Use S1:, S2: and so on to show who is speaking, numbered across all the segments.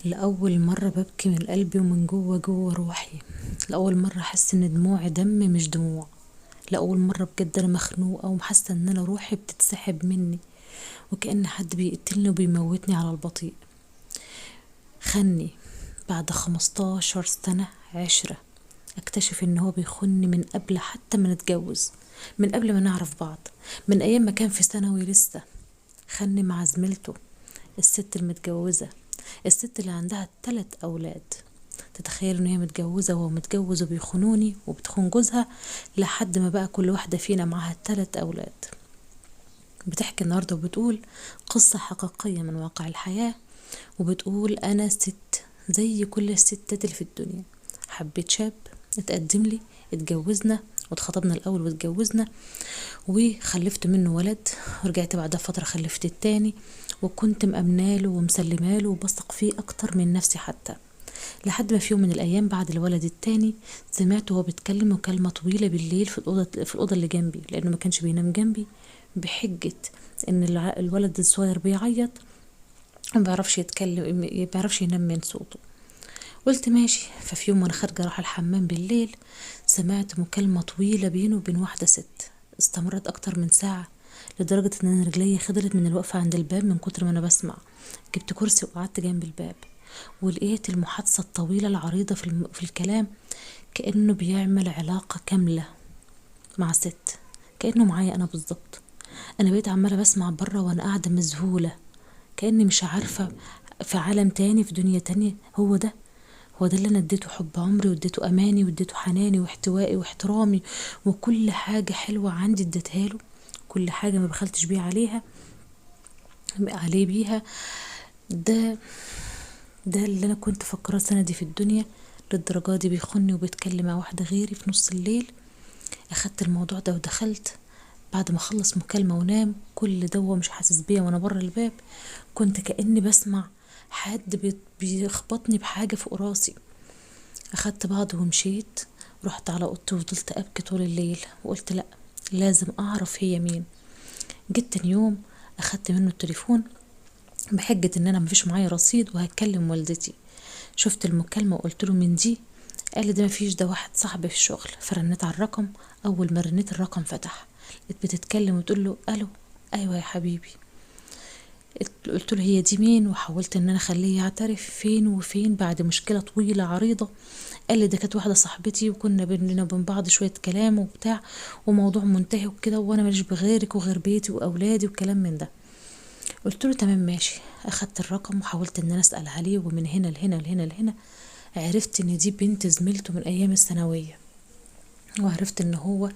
S1: لأول مرة ببكي من قلبي ومن جوه روحي. لأول مرة أحس إن دموعي دم مش دموع. لأول مرة بجد أنا مخنوقة وحاسة إن أنا روحي بتتسحب مني، وكأن حد بيقتلني وبيموتني على البطيء. خني بعد 15 سنة عشرة اكتشف ان هو بيخوني من قبل حتى ما نتجوز، من قبل ما نعرف بعض، من ايام ما كان في ثانوي لسه. خني مع زميلته، الست المتجوزة، الست اللي عندها 3 أولاد. تتخيل ان هي متجوزة وهو متجوز وبيخونوني وبتخون جوزها، لحد ما بقى كل واحدة فينا معاها 3 أولاد. بتحكي النهاردة وبتقول قصة حقيقية من واقع الحياة، وبتقول أنا ست زي كل الستات اللي في الدنيا. حبيت شاب، اتقدم لي، اتجوزنا واتخطبنا الأول واتجوزنا وخلفت منه ولد، ورجعت بعدها فترة خلفت التاني، وكنت مأمناله ومسلماله وبثق فيه أكتر من نفسي حتى. لحد ما في يوم من الأيام بعد الولد التاني سمعته وهو بيتكلم مكالمة طويلة بالليل في الأوضة اللي جنبي، لأنه ما كانش بينام جنبي بحجة إن الولد الصغير بيعيط، ما بيعرفش يتكلم، ما بيعرفش ينام من صوته. قلت ماشي. ففي يوم وانا خارجه اروح الحمام بالليل سمعت مكالمه طويله بينه وبين واحده ست، استمرت اكتر من ساعه، لدرجه ان انا رجلي خضرت من الوقفه عند الباب من كتر ما انا بسمع. جبت كرسي وقعدت جنب الباب، ولقيت المحادثه الطويله العريضه في الكلام، كانه بيعمل علاقه كامله مع ست، كانه معايا انا بالظبط. انا بقيت عماله بسمع بره وانا قاعده مذهوله، كاني مش عارفه، في عالم تاني، في دنيا تانية. هو ده اللي انا اديته حب عمري، واديته اماني، واديته حناني واحتوائي واحترامي، وكل حاجه حلوه عندي اديتها له، كل حاجه ما بخلتش بيها عليه بيها. ده ده اللي انا كنت فاكراه سندي في الدنيا، للدرجه دي بيخوني وبيتكلم مع واحده غيري في نص الليل. اخدت الموضوع ده ودخلت بعد ما خلص مكالمه ونام، كل ده وهو مش حاسس بيا، وانا بره الباب كنت كاني بسمع حد بيخبطني بحاجه فوق راسي. اخدت بعض ومشيت، رحت على اوضتي وفضلت ابكي طول الليل، وقلت لا، لازم اعرف هي مين. جيت تاني يوم اخدت منه التليفون بحجة ان انا مفيش معايا رصيد وهتكلم والدتي. شفت المكالمة وقلت له من دي؟ قال لي ده مفيش، ده واحد صاحبي في الشغل. فرنيت على الرقم، اول ما رنيت الرقم فتح، لقيت بتتكلم وتقول له الو. ايوه يا حبيبي. قلت له هي دي مين، وحاولت ان انا اخليه يعترف فين وفين بعد مشكله طويله عريضه. قال لي ده كانت واحده صاحبتي، وكنا بيننا وبين بعض شويه كلام وبتاع، وموضوع منتهي وكده، وانا ماليش بغيرك وغير بيتي واولادي وكلام من ده. قلت له تمام ماشي. اخدت الرقم وحاولت ان انا اسال عليه، ومن هنا لهنا لهنا لهنا عرفت ان دي بنت زميلته من ايام الثانويه، وعرفت ان هو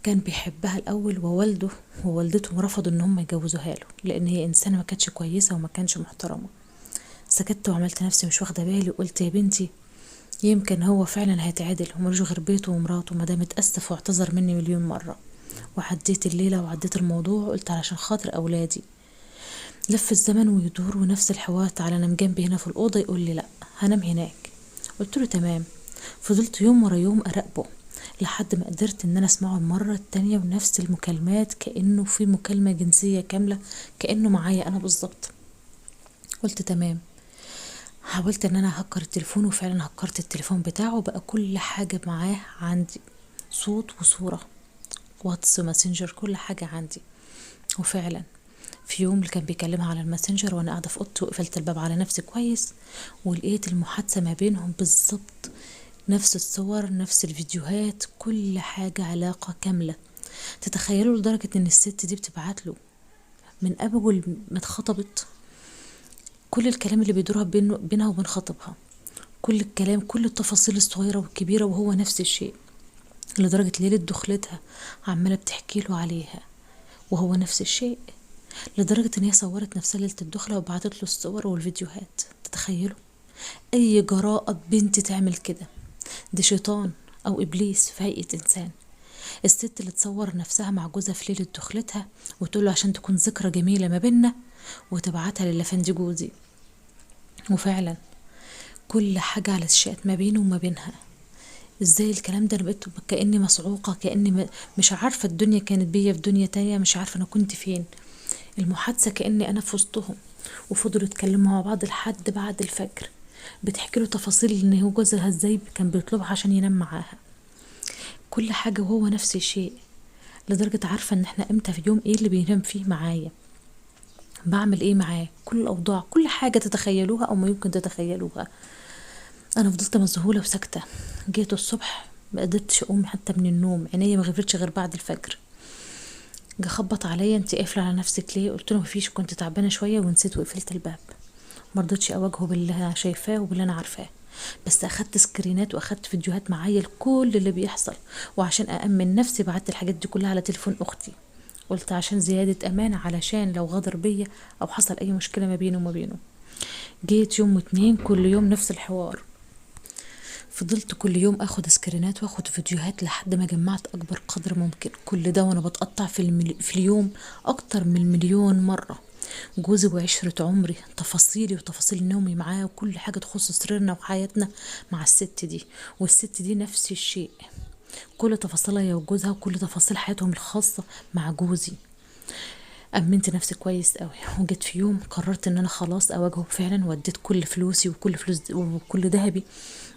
S1: كان بيحبها الاول، ووالده ووالدته رفضوا ان هم يجوزوها له، لان هي انسانه ما كانتش كويسه وما كانش محترمه. سكت وعملت نفسي مش واخده بالي، وقلت يا بنتي يمكن هو فعلا هيتعدل وملوش غير بيته ومراته، ما دام اتاسف واعتذر مني مليون مره. وعديت الليله وعديت الموضوع، وقلت علشان خاطر اولادي. لف الزمن ويدور ونفس الحوار، تعالى نام جنبي هنا في الاوضه، يقول لي لا هنام هناك. قلت له تمام. فضلت يوم ورا يوم اراقبه لحد ما قدرت ان انا اسمعه المرة التانية بنفس المكالمات، كأنه في مكالمة جنسية كاملة، كأنه معايا انا بالظبط. قلت تمام. حاولت ان انا هكر التليفون، وفعلا هكرت التليفون بتاعه، بقى كل حاجة معاه عندي، صوت وصورة، واتس ماسنجر، كل حاجة عندي. وفعلا في يوم اللي كان بيكلمها على الماسنجر وانا قاعدة في اوضتي، وقفلت الباب على نفسي كويس، ولقيت المحادثة ما بينهم بالظبط، نفس الصور، نفس الفيديوهات، كل حاجة علاقة كاملة. تتخيلوا لدرجة ان الست دي بتبعت له من اول ما اتخطبت، كل الكلام اللي بيدورها بينها وبين خطيبها، كل الكلام، كل التفاصيل الصغيرة والكبيرة، وهو نفس الشيء. لدرجة ليلة دخلتها عمالة بتحكي له عليها، وهو نفس الشيء. لدرجة ان هي صورت نفسها ليلة الدخلة وبعتت له الصور والفيديوهات. تتخيلوا اي جراءة بنت تعمل كده؟ دي شيطان او ابليس في هيئة انسان. الست اللي تصور نفسها مع جوزها في ليلة دخلتها وتقول له عشان تكون ذكرى جميلة ما بيننا، وتبعتها للافندي جوزي. وفعلا كل حاجة على الشات ما بينه وما بينها. ازاي الكلام ده؟ انا بقيت كأني مصعوقة، كأني مش عارفة الدنيا كانت بيا في دنيا تانية، مش عارفة انا كنت فين. المحادثة كأني انا في وسطهم، وفضلوا يتكلموا مع بعض لحد بعد الفجر. بتحكي له تفاصيل ان هو جوزها ازاي كان بيطلبها عشان ينام معاها، كل حاجة، وهو نفس الشيء. لدرجة عارفة ان احنا امتى في يوم ايه اللي بينام فيه معايا، بعمل ايه معاه، كل الاوضاع، كل حاجة تتخيلوها او ما يمكن تتخيلوها. انا فضلت مذهولة وساكتة. جيت الصبح ما قدرتش اقوم حتى من النوم، عينيا ما غفرتش غير بعد الفجر. جه خبط عليا: انت قافله على نفسك ليه؟ قلت له مفيش، كنت تعبانه شويه ونسيت وقفلت الباب. مرضتش اواجهه باللي انا شايفاه وباللي انا عارفاه، بس اخدت سكرينات واخدت فيديوهات معايا لكل اللي بيحصل. وعشان أأمن نفسي بعت الحاجات دي كلها على تليفون اختي، قلت عشان زيادة امان، علشان لو غدر بيا او حصل اي مشكلة ما بينه وما بينه. جيت يوم واتنين كل يوم نفس الحوار. فضلت كل يوم اخد سكرينات واخد فيديوهات لحد ما جمعت اكبر قدر ممكن. كل ده وانا بتقطع في اليوم اكتر من مليون مرة. جوزي وعشرة عمري، تفاصيلي وتفاصيل نومي معاه وكل حاجة تخص سريرنا وحياتنا مع الست دي، والست دي نفس الشيء، كل تفاصيلها هي وجوزها وكل تفاصيل حياتهم الخاصة مع جوزي. أمنت نفسي كويس قوي، وجيت في يوم قررت ان انا خلاص اواجهه فعلا، وديت كل فلوسي وكل فلوس وكل ذهبي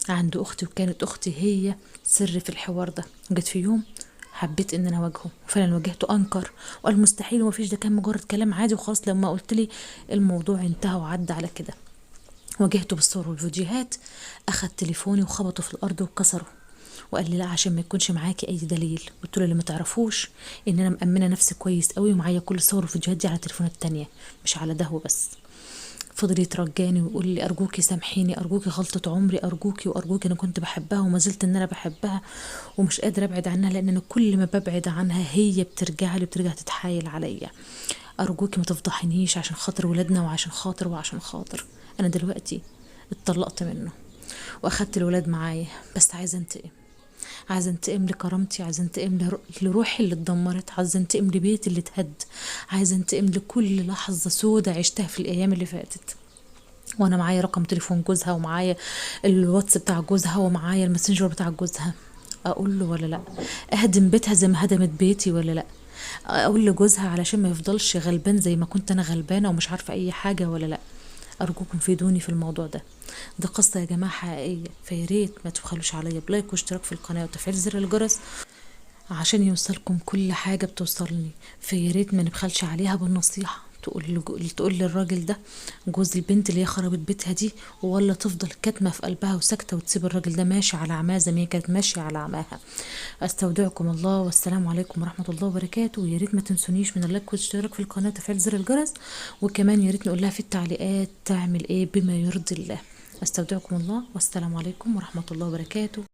S1: عند اختي، وكانت اختي هي سر في الحوار ده. جيت في يوم حبيت ان انا اواجهه، وفعلا واجهته، انكر وقال مستحيل ومفيش، ده كان مجرد كلام عادي وخلاص. لما قلت لي الموضوع انتهى وعدى على كده. واجهته بالصور والفيديوهات، اخد تليفوني وخبطه في الارض وكسره، وقال لي لا عشان ما يكونش معاكي اي دليل. قلت له اللي ما تعرفوش ان انا مأمنه نفسي كويس قوي ومعايا كل الصور والفيديوهات دي على التليفونات التانية، مش على ده بس. فضل يترجاني ويقول لي ارجوكي سامحيني، ارجوكي غلطة عمري، ارجوكي وارجوكي، انا كنت بحبها وما زلت ان انا بحبها ومش قادره ابعد عنها، لان انا كل ما ببعد عنها هي بترجع لي، بترجع تتحايل عليا. ارجوكي ما تفضحنيش عشان خاطر ولادنا وعشان خاطر وعشان خاطر. انا دلوقتي اتطلقت منه واخدت الولاد معايا، بس عايزه انتقم، عايزه انتقم لكرامتي، عايزه انتقم لروحي اللي اتدمرت، عايزه انتقم لبيتي اللي اتهد، عايزه انتقم لكل لحظه سودة عشتها في الايام اللي فاتت. وانا معايا رقم تليفون جوزها، ومعايا الواتس بتاع جوزها، ومعايا الماسنجر بتاع جوزها. اقول له ولا لا؟ اهدم بيتها زي ما هدمت بيتي ولا لا؟ اقول لجوزها علشان ما يفضلش غلبان زي ما كنت انا غلبانه ومش عارفه اي حاجه ولا لا؟ ارجوكم فيدوني في الموضوع ده. ده قصه يا جماعه حقيقيه، فياريت ما تبخلوش عليا بلايك واشتراك في القناه وتفعيل زر الجرس عشان يوصلكم كل حاجة بتوصلني. فيا ريت ما نبخلش عليها بالنصيحة، تقول للراجل ده جوز البنت اللي هي خربت بيتها دي، ولا تفضل كاتمة في قلبها وساكتة وتسيب الراجل ده ماشي على عماه زي ما هي كانت ماشية على عماها. استودعكم الله، والسلام عليكم ورحمة الله وبركاته. ويا ريت ما تنسونيش من اللايك والاشتراك في القناة وتفعيل زر الجرس، وكمان يا ريت نقول لها في التعليقات تعمل ايه بما يرضي الله. استودعكم الله، والسلام عليكم ورحمة الله وبركاته.